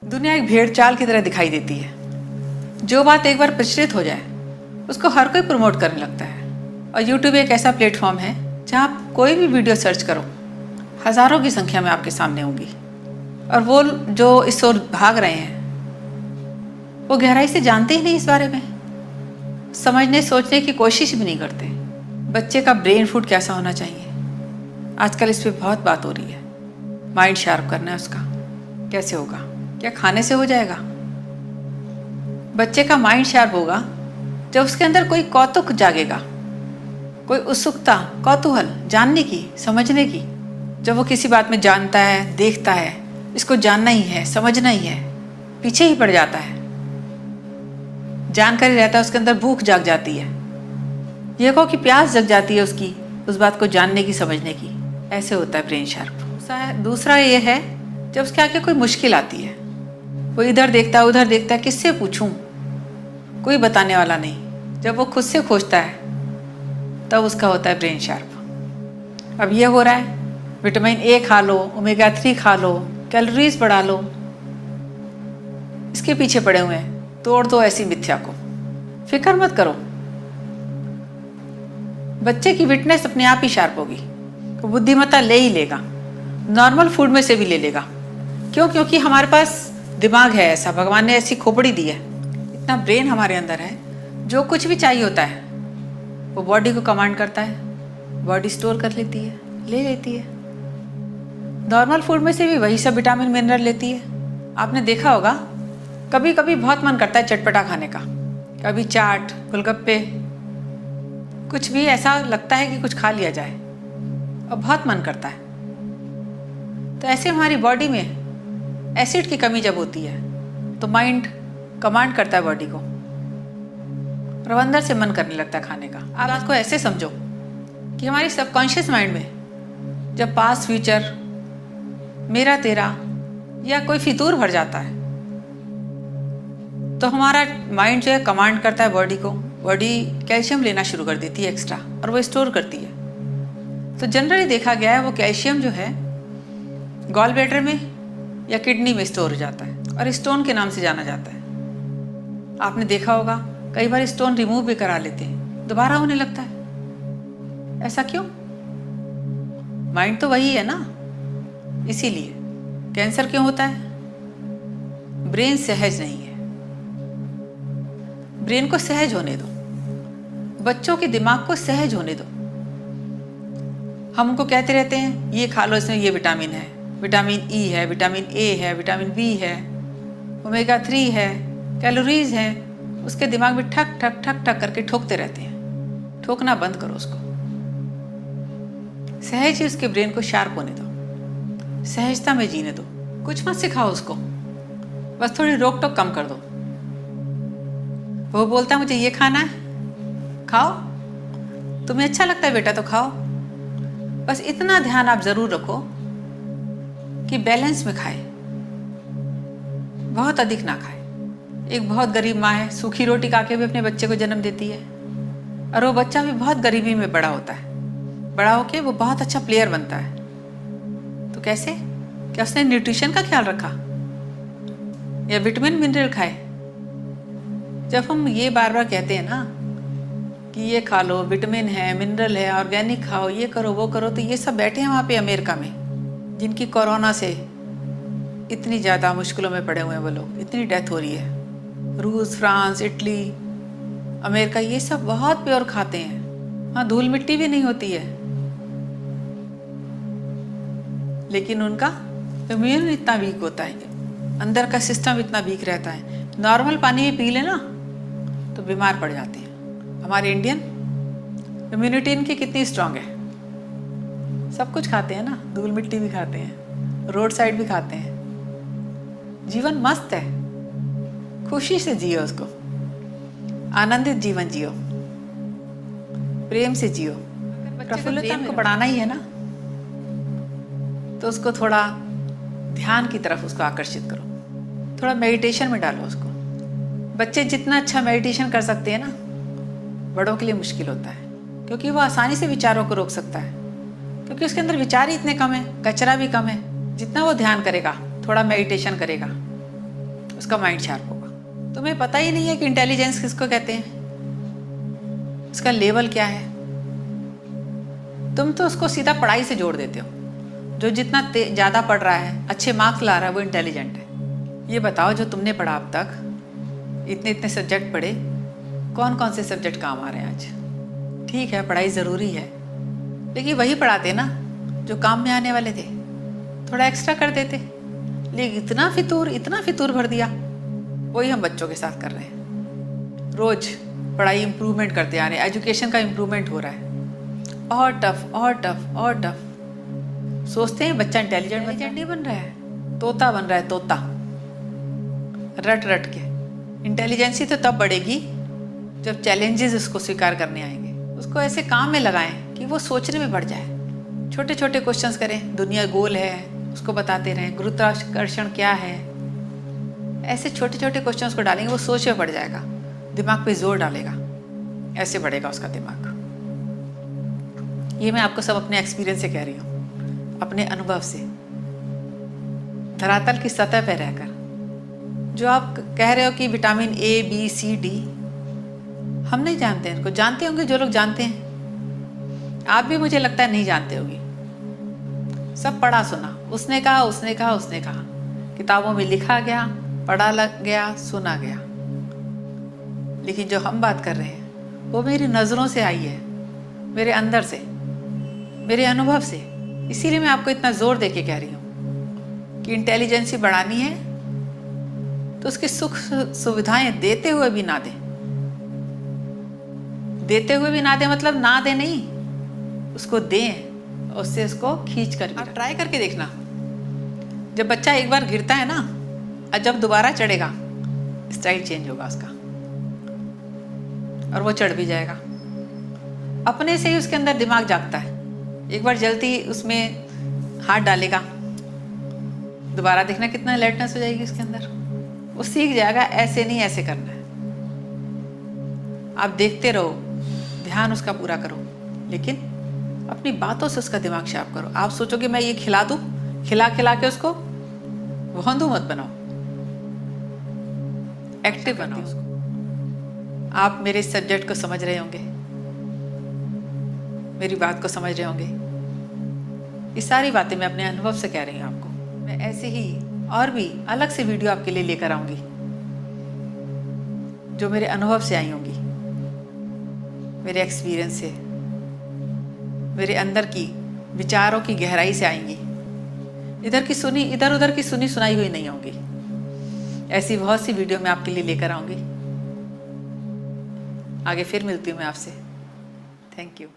दुनिया एक भेड़ चाल की तरह दिखाई देती है। जो बात एक बार प्रचलित हो जाए उसको हर कोई प्रमोट करने लगता है। और यूट्यूब एक ऐसा प्लेटफॉर्म है जहाँ आप कोई भी वीडियो सर्च करो, हज़ारों की संख्या में आपके सामने होंगी। और वो जो इस ओर भाग रहे हैं वो गहराई से जानते ही नहीं इस बारे में, समझने सोचने की कोशिश भी नहीं करते। बच्चे का ब्रेन फूड कैसा होना चाहिए, आजकल इस पर बहुत बात हो रही है। माइंड शार्प करना है उसका, कैसे होगा? क्या खाने से हो जाएगा? बच्चे का माइंड शार्प होगा जब उसके अंदर कोई कौतुक जागेगा, कोई उत्सुकता, कौतूहल जानने की, समझने की। जब वो किसी बात में जानता है, देखता है, इसको जानना ही है, समझना ही है, पीछे ही पड़ जाता है। जानकारी रहता है उसके अंदर, भूख जाग जाती है, ये कहो कि प्यास जग जाती है उसकी, उस बात को जानने की, समझने की। ऐसे होता है ब्रेन शार्प। दूसरा ये है जब उसके आगे कोई मुश्किल आती है, वो इधर देखता है, उधर देखता है, किससे पूछूं, कोई बताने वाला नहीं। जब वो खुद से खोजता है तब उसका होता है ब्रेन शार्प। अब ये हो रहा है, विटामिन ए खा लो, ओमेगा 3 खा लो, कैलोरीज बढ़ा लो, इसके पीछे पड़े हुए हैं। तोड़ दो ऐसी मिथ्या को, फिक्र मत करो। बच्चे की विटनेस अपने आप ही शार्प होगी, तो बुद्धिमत्ता ले ही लेगा, नॉर्मल फूड में से भी ले लेगा। क्यों? क्योंकि हमारे पास दिमाग है ऐसा, भगवान ने ऐसी खोपड़ी दी है, इतना ब्रेन हमारे अंदर है। जो कुछ भी चाहिए होता है वो बॉडी को कमांड करता है, बॉडी स्टोर कर लेती है, ले लेती है। नॉर्मल फूड में से भी वही सब विटामिन मिनरल लेती है। आपने देखा होगा, कभी कभी बहुत मन करता है चटपटा खाने का, कभी चाट, गोलगप्पे, कुछ भी ऐसा लगता है कि कुछ खा लिया जाए, और बहुत मन करता है। तो ऐसे हमारी बॉडी में एसिड की कमी जब होती है तो माइंड कमांड करता है बॉडी को, और अंदर से मन करने लगता है खाने का। आप बात को ऐसे समझो कि हमारी सबकॉन्शियस माइंड में जब पास्ट, फ्यूचर, मेरा तेरा या कोई फितूर भर जाता है तो हमारा माइंड जो है कमांड करता है बॉडी को। बॉडी कैल्शियम लेना शुरू कर देती है एक्स्ट्रा, और वो स्टोर करती है। तो जनरली देखा गया है वो कैल्शियम जो है गॉल ब्लैडर में या किडनी में स्टोर हो जाता है, और स्टोन के नाम से जाना जाता है। आपने देखा होगा कई बार स्टोन रिमूव भी करा लेते हैं, दोबारा होने लगता है। ऐसा क्यों? माइंड तो वही है ना। इसीलिए कैंसर क्यों होता है? ब्रेन सहज नहीं है। ब्रेन को सहज होने दो, बच्चों के दिमाग को सहज होने दो। हम उनको कहते रहते हैं ये खा लो, इसमें ये विटामिन है, विटामिन ई है, विटामिन ए है, विटामिन बी है, ओमेगा 3 है, कैलोरीज है। उसके दिमाग में ठक ठक ठक ठक करके ठोकते रहते हैं। ठोकना बंद करो उसको, सहज ही उसके ब्रेन को शार्प होने दो, सहजता में जीने दो। कुछ मत सिखाओ उसको, बस थोड़ी रोक टोक कम कर दो। वो बोलता है मुझे ये खाना है, खाओ, तुम्हें अच्छा लगता है बेटा तो खाओ। बस इतना ध्यान आप जरूर रखो कि बैलेंस में खाए, बहुत अधिक ना खाए। एक बहुत गरीब माँ है, सूखी रोटी खा के भी अपने बच्चे को जन्म देती है, और वो बच्चा भी बहुत गरीबी में बड़ा होता है। बड़ा होके वो बहुत अच्छा प्लेयर बनता है। तो कैसे? क्या उसने न्यूट्रिशन का ख्याल रखा या विटामिन मिनरल खाए? जब हम ये बार बार कहते हैं ना कि ये खा लो, विटामिन है, मिनरल है, ऑर्गेनिक खाओ, ये करो, वो करो, तो ये सब बैठे हैं वहाँ पे अमेरिका में, जिनकी कोरोना से इतनी ज़्यादा मुश्किलों में पड़े हुए हैं वो लोग, इतनी डेथ हो रही है। रूस, फ्रांस, इटली, अमेरिका, ये सब बहुत प्योर खाते हैं, वहाँ धूल मिट्टी भी नहीं होती है, लेकिन उनका इम्यून इतना वीक होता है, अंदर का सिस्टम इतना वीक रहता है। नॉर्मल पानी भी पी लेना तो बीमार पड़ जाते हैं। हमारे इंडियन इम्यूनिटी इनकी कितनी स्ट्रांग है, सब कुछ खाते हैं ना, धूल मिट्टी भी खाते हैं, रोड साइड भी खाते हैं। जीवन मस्त है, खुशी से जियो उसको, आनंदित जीवन जियो, प्रेम से जियो। प्रफुल्लता को बढ़ाना ही है ना, तो उसको थोड़ा ध्यान की तरफ उसको आकर्षित करो, थोड़ा मेडिटेशन में डालो उसको। बच्चे जितना अच्छा मेडिटेशन कर सकते हैं ना, बड़ों के लिए मुश्किल होता है, क्योंकि वो आसानी से विचारों को रोक सकता है, क्योंकि उसके अंदर विचार ही इतने कम है, कचरा भी कम है। जितना वो ध्यान करेगा, थोड़ा मेडिटेशन करेगा, उसका माइंड शार्प होगा। तुम्हें पता ही नहीं है कि इंटेलिजेंस किसको कहते हैं, उसका लेवल क्या है। तुम तो उसको सीधा पढ़ाई से जोड़ देते हो। जो जितना ज़्यादा पढ़ रहा है, अच्छे मार्क्स ला रहा है, वो इंटेलिजेंट है। ये बताओ, जो तुमने पढ़ा अब तक, इतने इतने सब्जेक्ट पढ़े, कौन कौन से सब्जेक्ट काम आ रहे हैं आज। ठीक है, पढ़ाई ज़रूरी है, लेकिन वही पढ़ाते ना जो काम में आने वाले थे। थोड़ा एक्स्ट्रा कर देते, लेकिन इतना फितूर भर दिया। वही हम बच्चों के साथ कर रहे हैं। रोज़ पढ़ाई इम्प्रूवमेंट करते आ रहे हैं, एजुकेशन का इम्प्रूवमेंट हो रहा है, और टफ और टफ और टफ। सोचते हैं बच्चा इंटेलिजेंट नहीं बन रहा है, तोता बन रहा है, तोता रट रट के। इंटेलिजेंसी तो तब बढ़ेगी जब चैलेंजेस उसको स्वीकार करने आएंगे। उसको ऐसे काम में लगाएं कि वो सोचने में बढ़ जाए। छोटे छोटे क्वेश्चंस करें, दुनिया गोल है उसको बताते रहें, गुरुत्वाकर्षण क्या है, ऐसे छोटे छोटे क्वेश्चंस को डालेंगे, वो सोच में बढ़ जाएगा, दिमाग पे जोर डालेगा, ऐसे बढ़ेगा उसका दिमाग। ये मैं आपको सब अपने एक्सपीरियंस से कह रही हूँ, अपने अनुभव से, धरातल की सतह पर रहकर। जो आप कह रहे हो कि vitamin A B C D, हम नहीं जानते इनको। जानते होंगे जो लोग जानते हैं, आप भी मुझे लगता है नहीं जानते होगी। सब पढ़ा सुना, उसने कहा उसने कहा उसने कहा, किताबों में लिखा गया, पढ़ा लग गया, सुना गया। लेकिन जो हम बात कर रहे हैं वो मेरी नज़रों से आई है, मेरे अंदर से, मेरे अनुभव से। इसीलिए मैं आपको इतना जोर दे के कह रही हूँ कि इंटेलिजेंसी बढ़ानी है तो उसकी सुख सुविधाएं देते हुए भी ना दें। देते हुए भी ना दें मतलब ना दें नहीं, उसको दें, उससे उसको खींच कर। आप ट्राई करके देखना, जब बच्चा एक बार गिरता है ना, और जब दोबारा चढ़ेगा, स्टाइल चेंज होगा उसका, और वो चढ़ भी जाएगा। अपने से ही उसके अंदर दिमाग जागता है। एक बार जल्दी उसमें हाथ डालेगा, दोबारा देखना कितना अलर्टनेस हो जाएगी उसके अंदर। वो सीख जाएगा ऐसे नहीं ऐसे करना है। आप देखते रहो, ध्यान उसका पूरा करो, लेकिन अपनी बातों से उसका दिमाग शार्प करो। आप सोचोगे मैं ये खिला दूं, खिला खिला के उसको भौंदू मत बनाओ, एक्टिव बनाओ उसको। आप मेरे सब्जेक्ट को समझ रहे होंगे, मेरी बात को समझ रहे होंगे। ये सारी बातें मैं अपने अनुभव से कह रही हूँ आपको। मैं ऐसे ही और भी अलग से वीडियो आपके लिए लेकर आऊंगी, जो मेरे अनुभव से आई होंगी, मेरे एक्सपीरियंस से, मेरे अंदर की विचारों की गहराई से आएंगी। इधर उधर की सुनी सुनाई हुई नहीं होंगी। ऐसी बहुत सी वीडियो मैं आपके लिए लेकर आऊंगी। आगे फिर मिलती हूँ मैं आपसे। Thank you.